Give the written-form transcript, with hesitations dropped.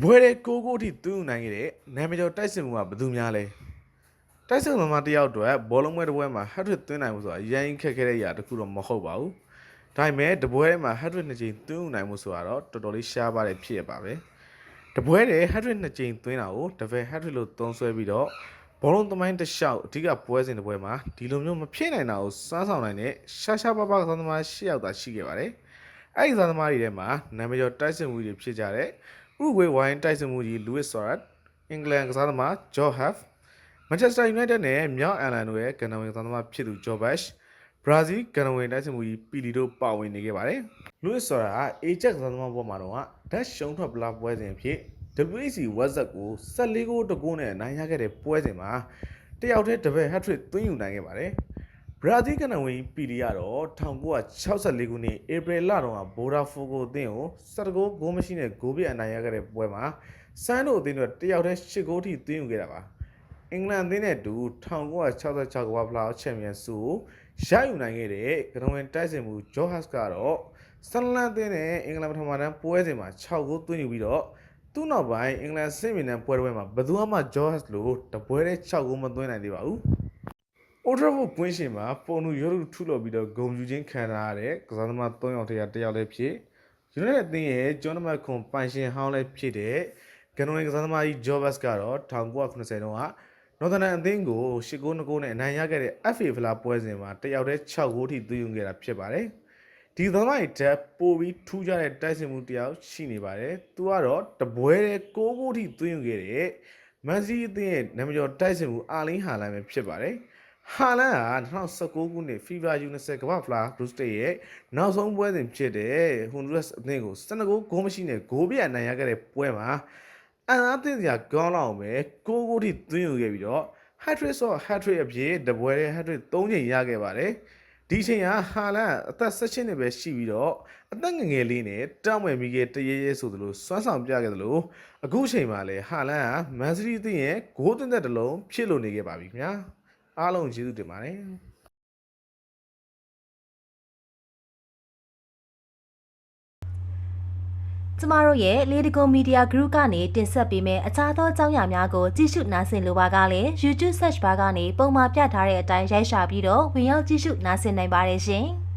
ပွဲတဲ့ကိုထိတူးနိုင်ခဲ့တဲ့နာမည်ကျော်တိုက်စစ်မှုကဘယ်သူများလဲတိုက်စစ်သမားတယောက်အတွက်ဘောလုံးပွဲတစ်ပွဲမှာ hat-trick သွင်းနိုင်မှုဆိုတာအရင်ခက်ခဲတဲ့အရာတစ်ခုတော့မဟုတ်ပါဘူးဒါပေမဲ့တပွဲထဲမှာ hat-trick 2 ကြိမ်သွင်းနိုင်မှုဆိုတာတော့တော်တော်လေးရှားပါတဲ့ဖြစ်ရပါပဲတပွဲထဲ hat-trick 2 ကြိမ်သွင်းတာကိုတပည့် hat-trick လို့သုံးဆွဲပြီးတော့ဘောလုံးသမိုင်းတစ်လျှောက်အဓိကပွဲစဉ်တစ်ပွဲမှာဒီလိုမျိုးမဖြစ်နိုင်တာကိုစွမ်းဆောင်နိုင်တဲ့ရှားပါးကစားသမား၈ယောက်သာရှိခဲ့ပါတယ်အဲ့ဒီကစားသမားတွေထဲမှာနာမည်ကျော်တိုက်စစ်မှုတွေဖြစ်ကြတဲ့ဥရုဂွေးဝိုင်းတိုက်စစ်မှုကြီး Luis Suarez အင်္ဂလန်ကစားသမား Joe Hart Manchester United နဲ့မြောက်အန်လန်တို့ရဲ့ကန်နဝင်ကစားသမားဖြစ်သူ Joe Bash ဘရာဇီးကန်နဝင်တိုက်စစ်မှုကြီးပီလီတို့ပါဝင်နေခဲ့ပါတယ် Luis Suarez ကအေချက်ကစားသမားပေါ်မှာတော့ဓာတ်ရှုံးထွက်ပလာပွဲစဉ်ဖြစ် WBC World Cup ကို14ဂိုးတကူနဲ့နိုင်ရခဲ့တဲ့ပွဲစဉ်မှာတယောက်တည်းတပည့် hat-trick သွင်းယူနိုင်ခဲ့ပါတယ်ဘရာဇီးကန်နဝင်ပီလီကတော့1964ခုနှစ်ဧပြီလတုန်းကဘိုဒါဖိုကိုအသင်းကို17ဂိုးမရှိနဲ့ဂိုးပြတ်အနိုင်ရခဲ့တဲ့ပွဲမှာဆန်တို့အသင်းတို့တယောက်တည်း10ဂိုးထိသွင်းယူခဲ့တာပါအင်္ဂလန်အသင်းနဲ့အတူ1966ကမ္ဘာဖလားချန်ပီယံဆုရယူနိုင်ခဲ့တဲ့ကန်နဝင်တိုက်စစ်မှု Joe Hart ကတော့ဆန်လန်အသင်းနဲ့အင်္ဂလန်ပထမတန်းပွဲစဉ်မှာ6ဂိုးသွင်းယူပြီးတော့သူ့နောက်ပိုင်းအင်္ဂလန်စစ်မီလန်ပွဲတစ်ပွဲမှာဘယ်သူမှ Joe Hart လို့တပွဲတည်း6ဂိုးမသွင်းနိုင်သေးပါဘူးOld Trafford ကွင်းရှင်မှာပုံလူရုပ်ထုလို့ပြီးတော့ဂုံယူခြင်းခံရတဲ့ကစားသမား3ယောက်တည်းတယောက်လည်းဖြစ် United အသင်းရဲ့ဂျွန်နမတ်ခွန်ပိုင်ရှင်ဟောင်းလည်းဖြစ်တဲ့ကန်နိုဝင်ကစားသမားကြီး Joe Bass ကတော့1990တုန်းက Northern အသင်းကို10ဂိုး2ဂိုးနဲ့အနိုင်ရခဲ့တဲ့ FA ဖလားပွဲစဉ်မှာတယောက်တည်း6ဂိုးထိသွင်းယူခဲ့တာဖြစ်ပါတယ်ဒီသမားရဲ့တက်ပိုပြီးထူးခြားတဲ့တိုက်စစ်မှုတယောက်ရှိနေပါတယ်သူကတော့တပွဲတည်း6ဂိုးထိသွင်းယူခဲ့တဲ့မန်စီးအသင်းရဲ့နာမည်ကျော်တိုက်စစ်မှုအာလင်းဟာလန်ပဲဖြစ်ပါတယ်ဟာလန်က2019ခုနှစ် FIFA U20 ကမ္ဘာဖလားဘရူးစတေးရဲ့နောက်ဆုံးပွဲစဉ်ဖြစ်တဲ့ဟွန်ဒူရက်စ်အသင်းကို12ဂိုးဂိုးမရှိနဲ့ဂိုးပြတ်နိုင်ရခဲ့တဲ့ပွဲမှာအန်အားသင်းစရာကောင်းလောက်ပဲ6ဂိုးထိသွင်းယူခဲ့ပြီးတော့ hat-trick ဆို hat-trick အဖြစ်တပွဲတဲ့ hat-trick 3ချိန်ရခဲ့ပါတယ်ဒီချိန်ကဟာလန်အသက်16နှစ်ပဲရှိပြီးတော့အသက်ငယ်လေးနဲ့တောင်းဝယ်မိခဲ့တရေရဲဆိုသလိုစွမ်းဆောင်ပြခဲ့သလိုအခုချိန်မှာလည်းဟာလန်ကမန်စီးတီးအသင်းရဲ့ဂိုးသွင်းတဲ့တစ်လုံးဖြစ်လို့နေခဲ့ပါပြီခင်ဗျာအားလုံးကျေးဇူးတင်ပါတယ်ကျမတို့ရဲ့ Ladigo Media Group ကနေတင်ဆက်ပေးမယ့်အခြားသောအကြောင်းအရာများကိုကြည့်ရှုနားဆင်လိုပါကလည်း YouTube Search Bar ကနေပုံမှန်ပြထားတဲ့အတိုင်းရိုက်ရှာပြီးတော့ဝင်ရောက်ကြည့်ရှုနားဆင်နိုင်ပါတယ်ရှင်။